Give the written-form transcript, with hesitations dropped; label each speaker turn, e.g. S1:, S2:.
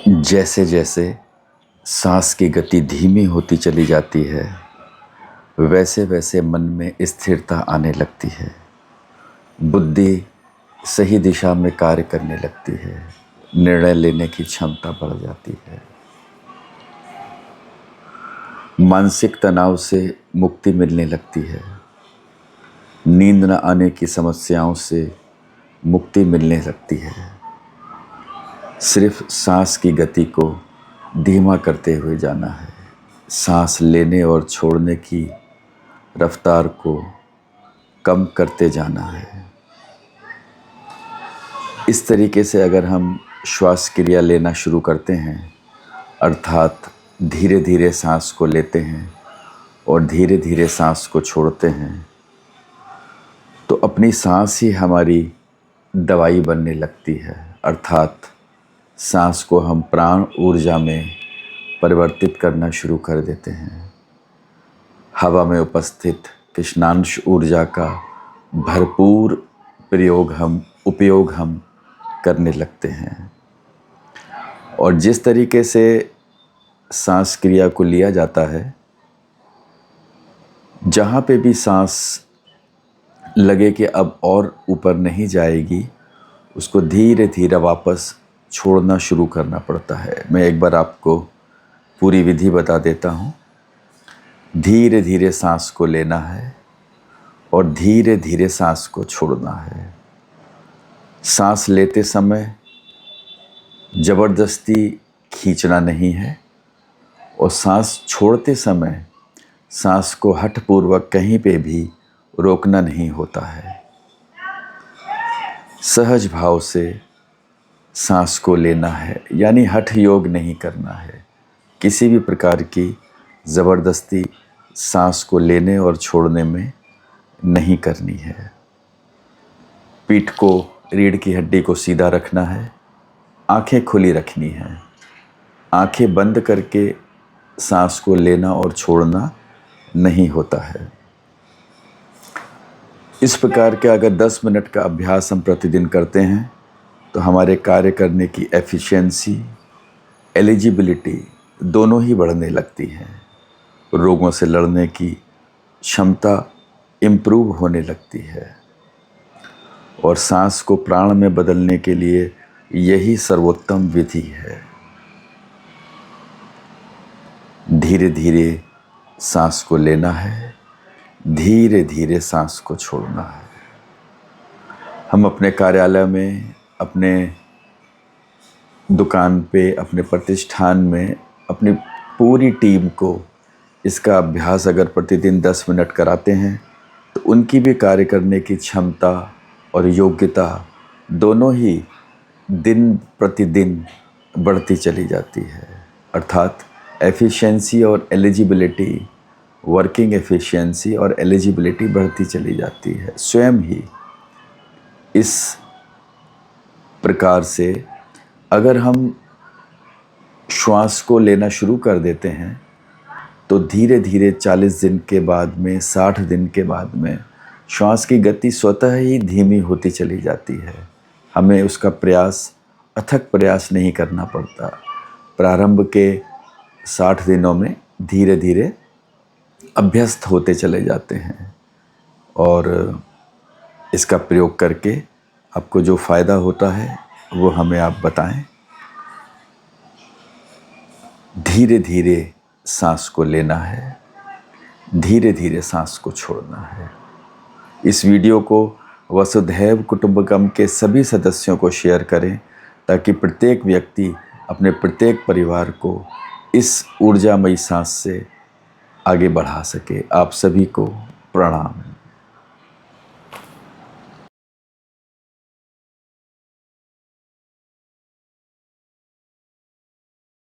S1: जैसे जैसे सांस की गति धीमी होती चली जाती है, वैसे वैसे मन में स्थिरता आने लगती है। बुद्धि सही दिशा में कार्य करने लगती है। निर्णय लेने की क्षमता बढ़ जाती है। मानसिक तनाव से मुक्ति मिलने लगती है। नींद न आने की समस्याओं से मुक्ति मिलने लगती है। सिर्फ सांस की गति को धीमा करते हुए जाना है। सांस लेने और छोड़ने की रफ्तार को कम करते जाना है। इस तरीके से अगर हम श्वास क्रिया लेना शुरू करते हैं, अर्थात धीरे धीरे सांस को लेते हैं और धीरे धीरे सांस को छोड़ते हैं, तो अपनी सांस ही हमारी दवाई बनने लगती है। अर्थात सांस को हम प्राण ऊर्जा में परिवर्तित करना शुरू कर देते हैं। हवा में उपस्थित कृष्णांश ऊर्जा का भरपूर उपयोग हम करने लगते हैं। और जिस तरीके से सांस क्रिया को लिया जाता है, जहाँ पे भी सांस लगे कि अब और ऊपर नहीं जाएगी, उसको धीरे धीरे वापस छोड़ना शुरू करना पड़ता है। मैं एक बार आपको पूरी विधि बता देता हूँ। धीरे धीरे सांस को लेना है और धीरे धीरे सांस को छोड़ना है। सांस लेते समय ज़बरदस्ती खींचना नहीं है और सांस छोड़ते समय सांस को हठपूर्वक कहीं पे भी रोकना नहीं होता है। सहज भाव से सांस को लेना है, यानी हठ योग नहीं करना है। किसी भी प्रकार की ज़बरदस्ती सांस को लेने और छोड़ने में नहीं करनी है। पीठ को, रीढ़ की हड्डी को सीधा रखना है। आंखें खुली रखनी हैं। आंखें बंद करके सांस को लेना और छोड़ना नहीं होता है। इस प्रकार के अगर 10 मिनट का अभ्यास हम प्रतिदिन करते हैं, तो हमारे कार्य करने की एफिशिएंसी, एलिजिबिलिटी दोनों ही बढ़ने लगती हैं। रोगों से लड़ने की क्षमता इम्प्रूव होने लगती है। और सांस को प्राण में बदलने के लिए यही सर्वोत्तम विधि है। धीरे धीरे सांस को लेना है, धीरे धीरे सांस को छोड़ना है। हम अपने कार्यालय में, अपने दुकान पे, अपने प्रतिष्ठान में अपनी पूरी टीम को इसका अभ्यास अगर प्रतिदिन 10 मिनट कराते हैं, तो उनकी भी कार्य करने की क्षमता और योग्यता दोनों ही दिन प्रतिदिन बढ़ती चली जाती है। अर्थात एफिशिएंसी और एलिजिबिलिटी, वर्किंग एफिशिएंसी और एलिजिबिलिटी बढ़ती चली जाती है स्वयं ही। इस प्रकार से अगर हम श्वास को लेना शुरू कर देते हैं, तो धीरे धीरे 40 दिन के बाद में, 60 दिन के बाद में श्वास की गति स्वतः ही धीमी होती चली जाती है। हमें उसका अथक प्रयास नहीं करना पड़ता। प्रारंभ के 60 दिनों में धीरे धीरे अभ्यस्त होते चले जाते हैं। और इसका प्रयोग करके आपको जो फ़ायदा होता है वो हमें आप बताएं। धीरे धीरे सांस को लेना है, धीरे धीरे सांस को छोड़ना है। इस वीडियो को वसुधैव कुटुंबकम के सभी सदस्यों को शेयर करें, ताकि प्रत्येक व्यक्ति अपने प्रत्येक परिवार को इस ऊर्जामयी सांस से आगे बढ़ा सके। आप सभी को प्रणाम।